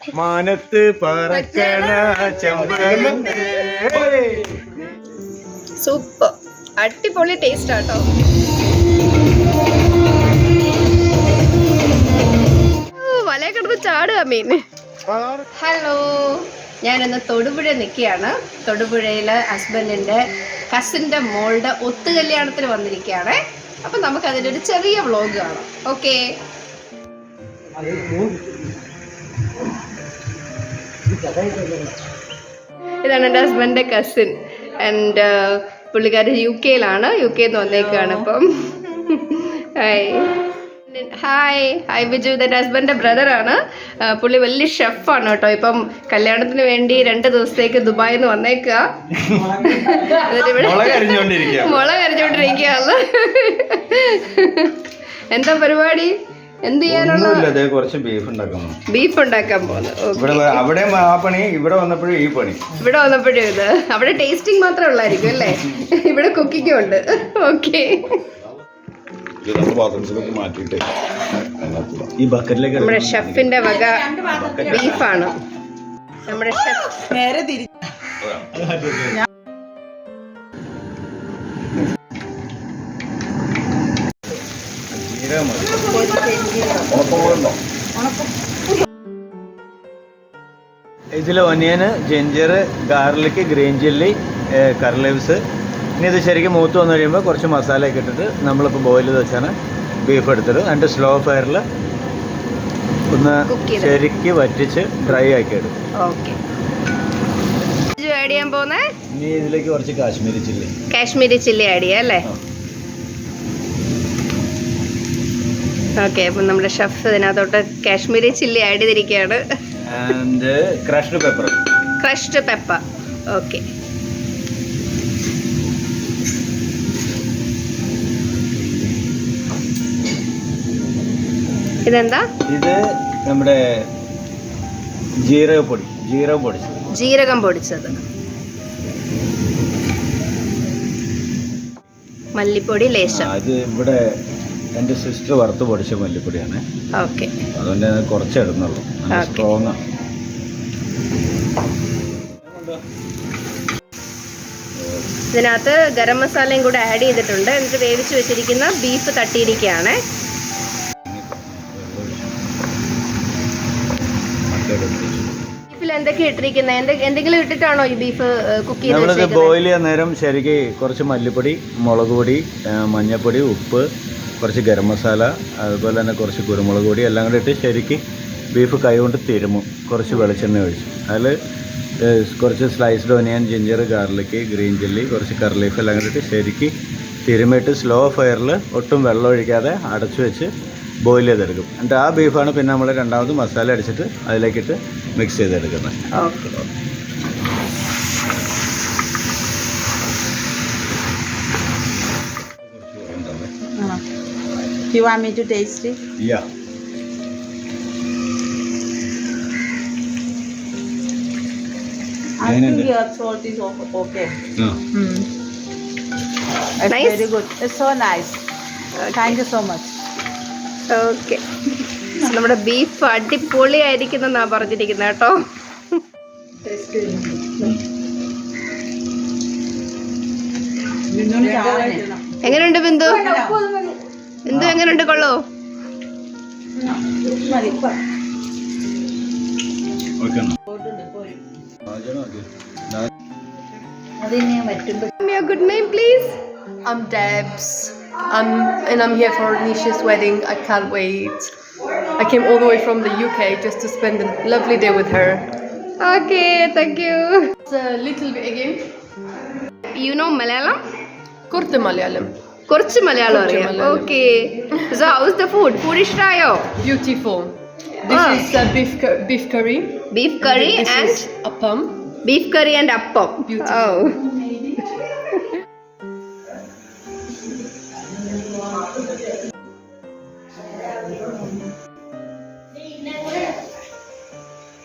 മാനത്ത് പറക്കണ സൂപ്പർ, അടിപൊളി ടേസ്റ്റ് ആട്ടോ. വലയെ കിടന്ന് ചാടുക മീൻ. ഹലോ, ഞാനിന്ന് തൊടുപുഴ നിൽക്കുകയാണ്. തൊടുപുഴയിലെ ഹസ്ബൻഡിൻ്റെ കസിൻ്റെ മോളുടെ ഒത്തുകല്യാണത്തിന് വന്നിരിക്കുകയാണ്. അപ്പം നമുക്ക് അതിൻ്റെ ഒരു ചെറിയ വ്ളോഗ് കാണാം. ഓക്കെ, ഇതാണ് എൻ്റെ ഹസ്ബൻഡിൻ്റെ കസിൻ. ആൻഡ് പുള്ളിക്കാരി UK നിന്ന് വന്നേക്കാണ് ഇപ്പം. ഹായ് ബിജു, ഇതെൻ്റെ ഹസ്ബൻഡിൻ്റെ ബ്രദറാണ്. പുള്ളി വലിയ ഷെഫാണ് കേട്ടോ. ഇപ്പം കല്യാണത്തിന് വേണ്ടി 2 ദിവസത്തേക്ക് ദുബായിൽ നിന്ന് വന്നേക്കുക. എന്നിട്ട് ഇവിടെ മുള കരിഞ്ഞോണ്ടിരിക്കുകയാണ്. എന്താ പരിപാടി? എന്ത് ചെയ്യാനുള്ള? ബീഫ് ഉണ്ടാക്കാൻ പോകുന്നു. ഇവിടെ വന്നപ്പോഴും ഇത് അവിടെ ടേസ്റ്റിംഗ് മാത്രമേ ഉള്ളായിരിക്കും അല്ലേ? ഇവിടെ കുക്കിംഗ് ഉണ്ട്. ഓക്കെ, നമ്മുടെ ഷെഫിന്റെ വക ബീഫാണ്. നമ്മുടെ ഷെഫ് നേരെ ഇതിൽ onion, ginger, garlic, green chilli, curry leaves. ഇനി ഇത് ശരിക്കും മൂത്ത് വന്നു കഴിയുമ്പോൾ കുറച്ച് മസാലയൊക്കെ ഇട്ടിട്ട് നമ്മളിപ്പോൾ ബോയിൽ ചെയ്ത് വെച്ചാണ് ബീഫ് എടുത്തിട്ട് അതിൻ്റെ സ്ലോ ഫയറിൽ ഒന്ന് ശരിക്ക് വറ്റിച്ച് ഡ്രൈ ആക്കി എടുക്കും. ഇനി ഇതിലേക്ക് കുറച്ച് കാശ്മീരി ചില്ലി ആഡ് ചെയ്യാം അല്ലേ? ഓക്കെ, അപ്പം നമ്മുടെ ഷെഫ് ഇതിനകത്തോട്ട് കാശ്മീരി ചില്ലി ആഡ് ചെയ്തിരിക്കുകയാണ്. And crushed pepper. ഓക്കെ, ഇതെന്താ? ഇത് നമ്മുടെ ജീരകം പൊടിച്ചത്, മല്ലിപ്പൊടി ലേശം. അത് ഇവിടെ എൻ്റെ സിസ്റ്റർ വറുത്ത് പൊടിച്ച മല്ലിപ്പൊടിയാണ്. ഓക്കെ, അതുകൊണ്ട് കുറച്ച് ഇടുന്നുള്ളൂ. സ്ട്രോങ്. ഇതിനകത്ത് ഗരം മസാലയും കൂടെ ആഡ് ചെയ്തിട്ടുണ്ട്. എന്നിട്ട് വേവിച്ച് വെച്ചിരിക്കുന്ന ബീഫ് തട്ടിയിരിക്കുകയാണ്. ബീഫിൽ എന്തൊക്കെ ഇട്ടിരിക്കുന്നത്? എന്തെങ്കിലും ഇട്ടിട്ടാണോ ഈ ബീഫ് കുക്ക് ചെയ്ത്? ബോയിൽ ചെയ്യാൻ നേരം ശരിക്ക് കുറച്ച് മല്ലിപ്പൊടി, മുളക് പൊടി, മഞ്ഞൾപ്പൊടി, ഉപ്പ്, കുറച്ച് ഗരം മസാല, അതുപോലെ തന്നെ കുറച്ച് കുരുമുളക് പൊടി എല്ലാം കൂടി ഇട്ട് ശരിക്ക് ബീഫ് കൈ കൊണ്ട് തിരുമും. കുറച്ച് വെളിച്ചെണ്ണ ഒഴിച്ചു അതിൽ കുറച്ച് sliced onion, ginger, garlic, green chilli, കുറച്ച് കറി ലീഫ് എല്ലാം കൂടി ശരിക്ക് തിരുമിയിട്ട് സ്ലോ ഫയറിൽ ഒട്ടും വെള്ളം ഒഴിക്കാതെ അടച്ചു വെച്ച് ബോയിൽ ചെയ്തെടുക്കും. എന്നിട്ട് ആ ബീഫാണ് പിന്നെ നമ്മൾ രണ്ടാമത് മസാല അടിച്ചിട്ട് അതിലേക്കിട്ട് മിക്സ് ചെയ്തെടുക്കുന്നത്. You want me to taste it? Yeah. I think your salt is okay. It's Nice. very good. It's so nice. Thank you so much. Okay, നമ്മുടെ ബീഫ് അടിപൊളിയായിരിക്കുന്നെന്നാ പറഞ്ഞിരിക്കുന്നത് കേട്ടോ. എങ്ങനെയുണ്ട് ബിന്ദു? എങ്ങനെയുണ്ട്? കൊള്ളോ? Good name, please. I'm Debs. And I'm here for Nisha's wedding. I can't wait. I came all the way from the UK just to spend a lovely day with her. Okay, thank you. It's a little bit again. You know Malayalam? Kurte Malayalam. കുറച്ച് മലയാളം അറിയാം. Okay, so how's the food? Food ഇഷ്ടായോ? Beautiful. This is beef curry. Beef curry and appam. Beef curry and appam. Beautiful. Oh.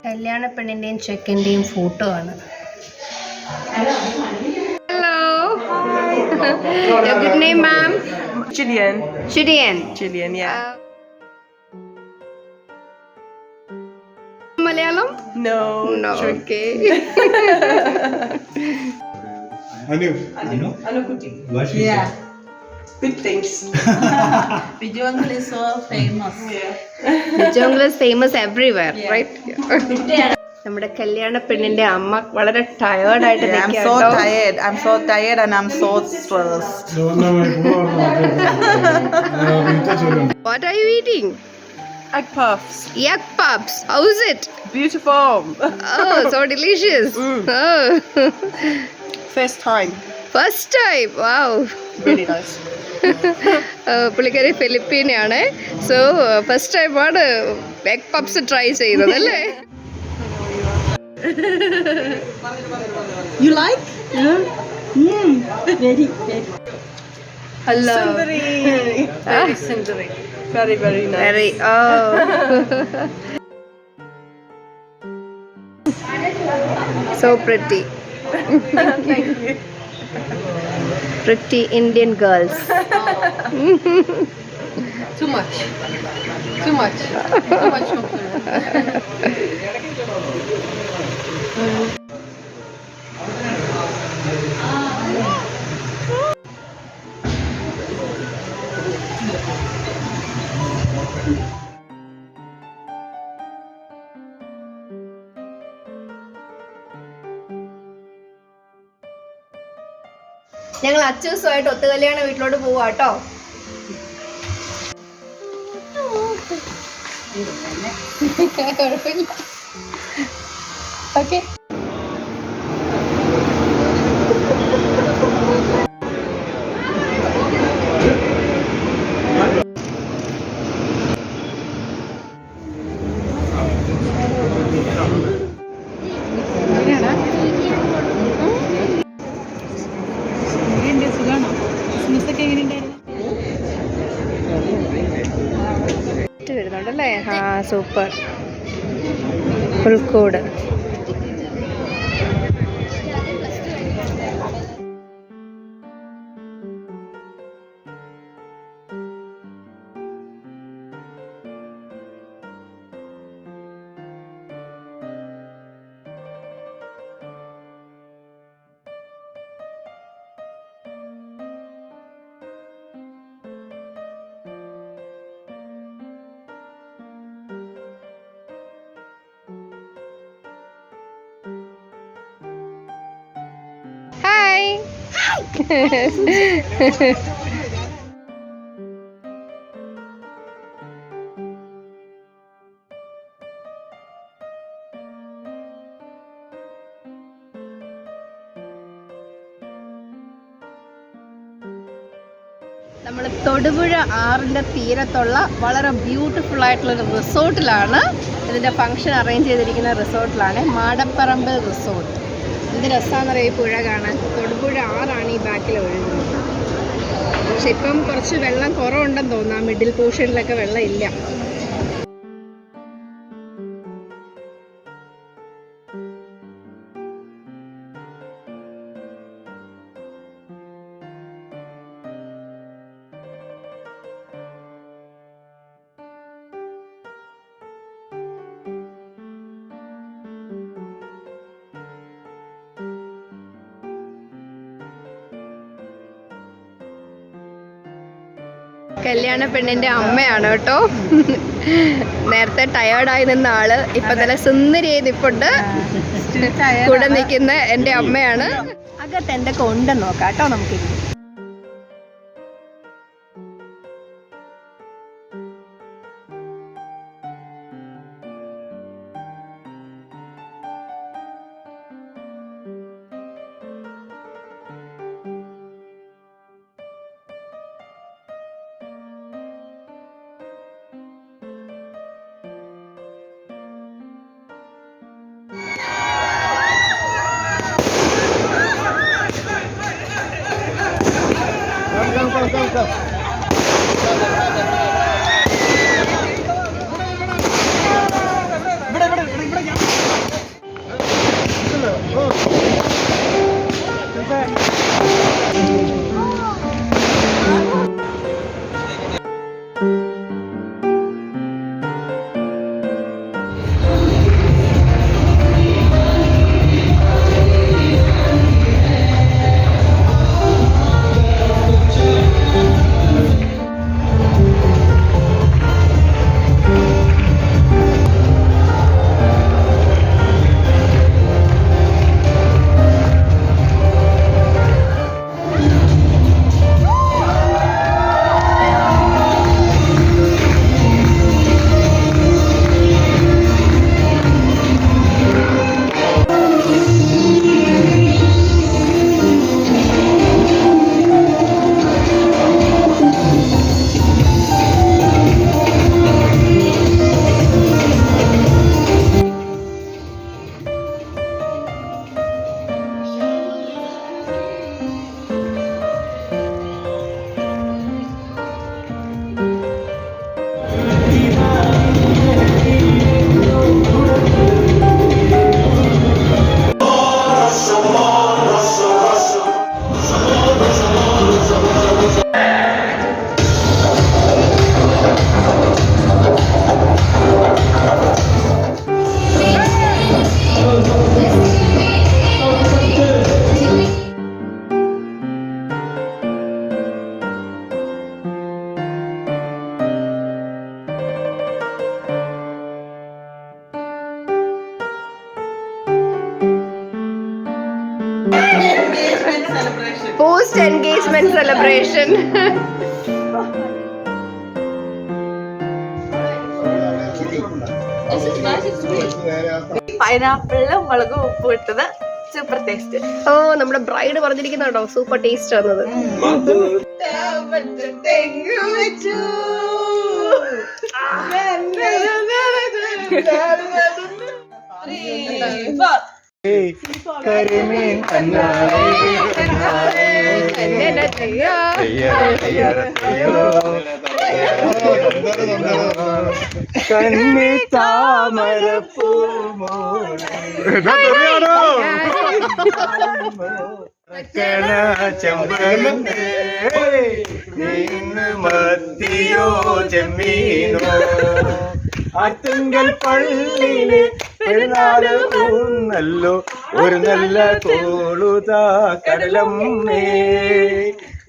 കല്യാണ പെണ്ണിന്റെയും ചെക്കന്റെയും photo ആണ്. Hello, your good name, ma'am? Chilean. Chilean, Yeah. Malayalam? No. No, okay. Anu. Anukuti. Yeah. Big things. Biju uncle is so famous. Bijong is famous everywhere, right? നമ്മുടെ കല്യാണ പെണ്ണിന്റെ അമ്മ വളരെ tired ആയിട്ട് Yeah, I'm നിൽക്കുക so കേട്ടോ. tired. I'm so tired and I'm so stressed. What are you eating? Egg puffs. Egg puffs. How is it? Beautiful. Oh, so delicious. Oh. First time. First time. Wow. Really nice. പുള്ളിക്കാരി ഫിലിപ്പീനാണ്. So first ടൈമാണ് egg puffs try ചെയ്യുന്നത് അല്ലേ? You like? Very. Hello. Very sundari. Very, very nice. Very. Oh. So pretty. Thank you. Pretty Indian girls. Too much. Too much. Too much chocolate. ഞങ്ങൾ അച്ചൂസുമായിട്ട് ഒത്തുകല്യാണ വീട്ടിലോട്ട് പോവാ കേട്ടോ. Okay. വരുന്നുണ്ടല്ലേ? ആ super. പുൽക്കൂട്. Hi. നമ്മൾ തൊടുപുഴ ആറിൻ്റെ തീരത്തുള്ള വളരെ ബ്യൂട്ടിഫുൾ ആയിട്ടുള്ളൊരു റിസോർട്ടിലാണ്. ഇതിൻ്റെ ഫംഗ്ഷൻ അറേഞ്ച് ചെയ്തിരിക്കുന്ന റിസോർട്ടിലാണ്, മാടപ്പറമ്പ് റിസോർട്ട്. എന്ത് രസമാണെന്നറിയാം ഈ പുഴ കാണാൻ. തൊടുപുഴ ആറാണ് ഈ ബാക്കിൽ ഒഴുകുന്നത്. പക്ഷെ ഇപ്പം കുറച്ച് വെള്ളം കുറവുണ്ടെന്ന് തോന്നുന്നു. ആ മിഡിൽ പോർഷനിലൊക്കെ വെള്ളം ഇല്ല. കല്യാണ പെണ്ണിന്റെ അമ്മയാണ് കേട്ടോ. നേരത്തെ ടയേർഡായി നിന്ന ആള് ഇപ്പൊ നല്ല സുന്ദരിയായി നിപ്പുണ്ട്. കൂടെ നിൽക്കുന്ന എൻ്റെ അമ്മയാണ്. അകത്ത് എന്തൊക്കെ ഉണ്ടെന്ന് നോക്കാം കേട്ടോ നമുക്ക്. Engagement celebration. Post engagement celebration. പൈനാപ്പിളില് മുളക് ഉപ്പ് ഇട്ടത് സൂപ്പർ ടേസ്റ്റ്. ഓ നമ്മുടെ ബ്രൈഡ് പറഞ്ഞിരിക്കുന്നുണ്ടോ സൂപ്പർ ടേസ്റ്റ് വന്നത്. കരിമീൻ കണ്ണി താമരപ്പൂ മത്തിയോ ചെമ്മീനോ ആറ്റുങ്കൽ പള്ളിയില് പെരുന്നാള് ഊന്നല്ലോ ഒരു നല്ല കോളുതാ കടലമ്മേ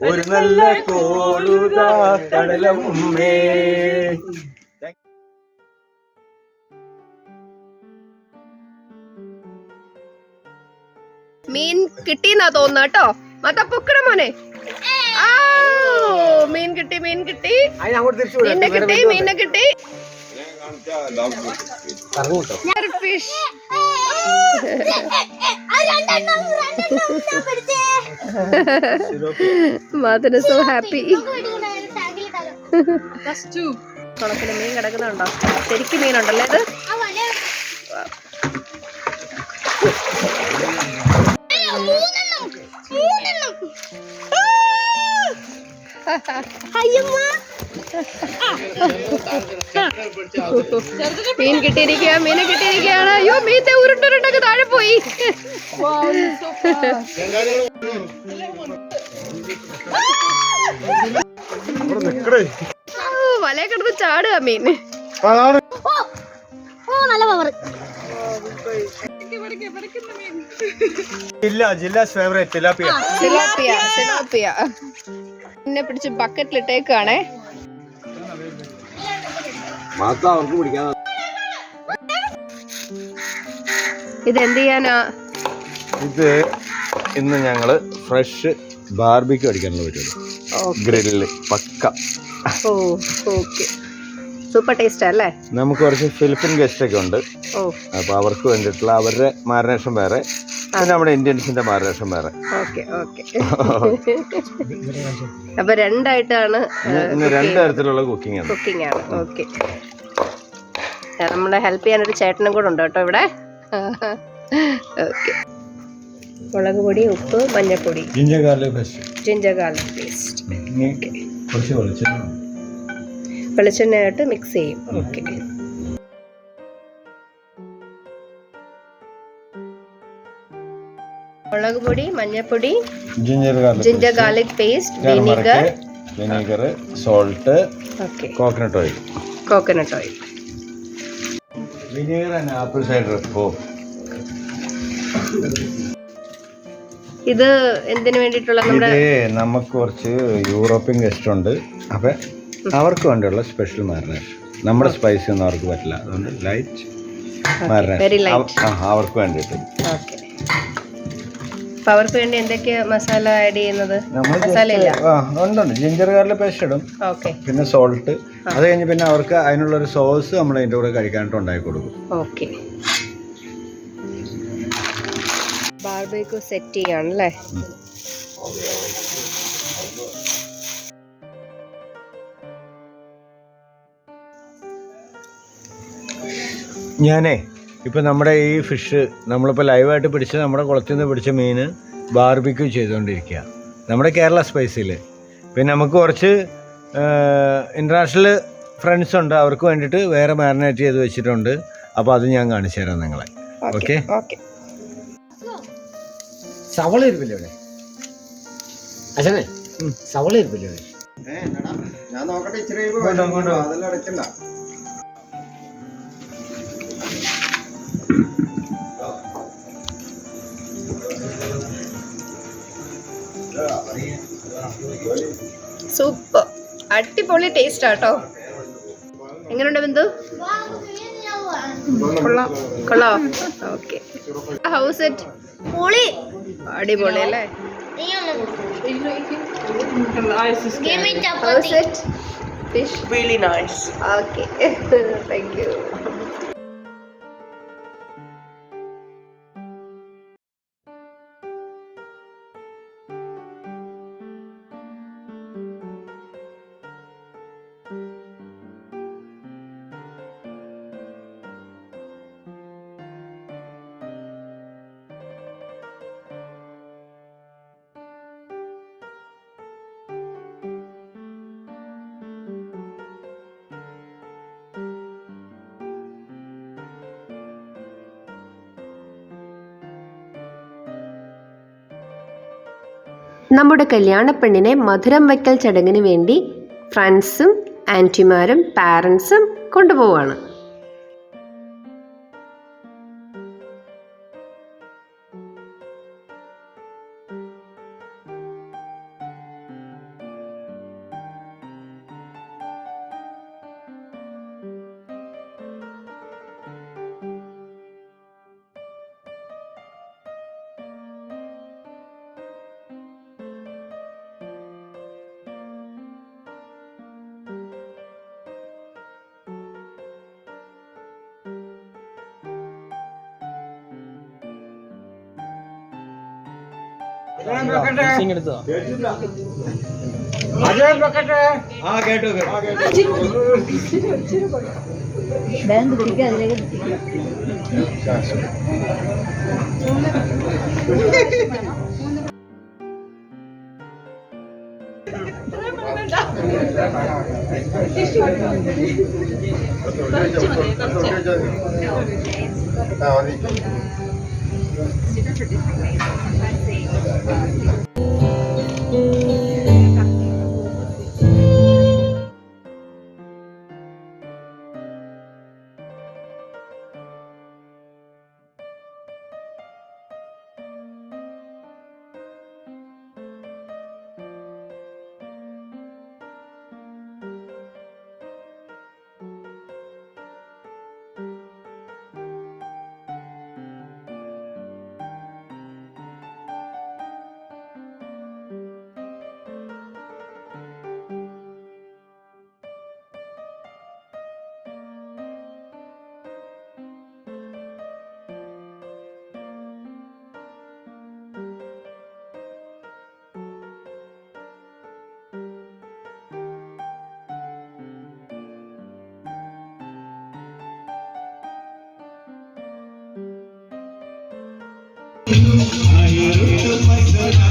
ഒരു നല്ല കോളുതാ കടലമ്മേ. മീൻ കിട്ടിന്നാ തോന്നുന്നു കേട്ടോ. മത്ത പൊക്കട മോനെ. ആ മീൻ കിട്ടി മീനെ കിട്ടി. ഫിഷ്. Mother so happy. കുളത്തില് മീൻ കിടക്കുന്നുണ്ടോ? ശരിക്കും മീനുണ്ടല്ലേ ഇത്? മീൻ കിട്ടിയിരിക്കുക, മീനെ കിട്ടിയിരിക്കുകയാണ്. അയ്യോ മീന്റെ ഉരുണ്ടുരുണ്ടൊക്കെ താഴെ പോയി. വല കിടന്ന് ചാടുക മീൻ. സിലോപ്പിയ എന്നെ പിടിച്ച് ബക്കറ്റിലിട്ടേക്കാണേ. ഇത് എന്ത് ചെയ്യാനാ? ഇത് ഇന്ന് ഞങ്ങള് ഫ്രഷ് ബാർബിക്യൂ അടിക്കാനുള്ള പരിപാടി. ഗ്രില്ല് പക്ക. ഓ ഓക്കെ, സൂപ്പർ ടേസ്റ്റ് അല്ലേ? നമുക്ക് കുറച്ച് ഫിലിപ്പിൻ ഗസ്റ്റ് ഒക്കെ ഉണ്ട്. ഓ, അപ്പൊ അവർക്ക് വേണ്ടിയിട്ടുള്ള അവരുടെ മാരിനേഷൻ വേറെ, നമ്മുടെ ഇന്ത്യൻസിന്റെ മാരിനേഷൻ വേറെ. Okay okay. അപ്പൊ രണ്ടായിട്ടാണ് ഇന്ന് രണ്ട് തരത്തിലുള്ള കുക്കിംഗ് ആണ്. കുക്കിംഗ് ആണ്. ഓക്കെ, നമ്മളെ ഹെൽപ്പ് ചെയ്യാനൊരു ചേട്ടനും കൂടെ ഉണ്ട് കേട്ടോ ഇവിടെ. ഓക്കെ, മുളക് പൊടി, ഉപ്പ്, മഞ്ഞൾപ്പൊടി, ജിഞ്ചർ ഗാർലിക് പേസ്റ്റ്. വെളിച്ചെണ്ണയായിട്ട് മിക്സ് ചെയ്യും. ഓക്കെ, മുളക് പൊടി, മഞ്ഞൾപ്പൊടി, ginger garlic paste, vinegar, salt, coconut oil. Vinegar and apple cider. ഇത് എന്തിനു വേണ്ടിയിട്ടുള്ള? നമുക്ക് കുറച്ച് യൂറോപ്യൻ ഗസ്റ്റ് ഉണ്ട്. അപ്പൊ അവർക്ക് വേണ്ടിയുള്ള സ്പെഷ്യൽ മാരിനേഷൻ. നമ്മുടെ സ്പൈസി ഒന്നും അവർക്ക് പറ്റില്ല, അതുകൊണ്ട് ലൈറ്റ് മാരിനേഷൻ അവർക്ക് വേണ്ടിയിട്ട്. അവർക്ക് വേണ്ടി എന്തൊക്കെയാ മസാല ആഡ് ചെയ്യുന്നത്? ഉണ്ട്, ജിഞ്ചർ ഗാർലിക് പേസ്റ്റ് ഇടും, പിന്നെ സോൾട്ട്. അത് കഴിഞ്ഞ് പിന്നെ അവർക്ക് അതിനുള്ളൊരു സോസ് നമ്മൾ അതിൻ്റെ കൂടെ കഴിക്കാനായിട്ട് ഉണ്ടാക്കി കൊടുക്കും. ഓക്കെ, ബാർബിക്യൂ സെറ്റ് ചെയ്യാണല്ലേ? ഞാനേ ഇപ്പം നമ്മുടെ ഈ ഫിഷ് നമ്മളിപ്പോൾ ലൈവായിട്ട് പിടിച്ച് നമ്മുടെ കുളത്തിൽ നിന്ന് പിടിച്ച മീൻ ബാർബിക്യൂ ചെയ്തുകൊണ്ടിരിക്കുക നമ്മുടെ കേരള സ്പൈസിൽ. പിന്നെ നമുക്ക് കുറച്ച് ഇൻ്റർനാഷണൽ ഫ്രണ്ട്സ് ഉണ്ട്, അവർക്ക് വേണ്ടിയിട്ട് വേറെ മാരിനേറ്റ് ചെയ്ത് വെച്ചിട്ടുണ്ട്. അപ്പോൾ അത് ഞാൻ കാണിച്ചു തരാം നിങ്ങളെ. ഓക്കെ, സവള ഇരിപ്പില്ലേ ഇവിടെ? അച്ഛനെ സവള ഇരിപ്പില്ലേ ഇവിടെ? ഞാൻ നോക്കട്ടെ, ഇച്ചിരി അതെല്ലാം അടയ്ക്കണ്ട. സൂപ്പർ, അടിപൊളി ടേസ്റ്റ് ആട്ടോ. എങ്ങനെയുണ്ട് ബിന്ദു? കൊള്ളാം. Okay, house it? അടിപൊളി അല്ലേ? Give me How's it? Fish? Really nice. Okay. Thank you. നമ്മുടെ കല്യാണപ്പെണ്ണിനെ മധുരം വയ്ക്കൽ ചടങ്ങിന് വേണ്ടി ഫ്രണ്ട്സും ആൻറ്റിമാരും പാരൻസും കൊണ്ടുപോവാണ്. I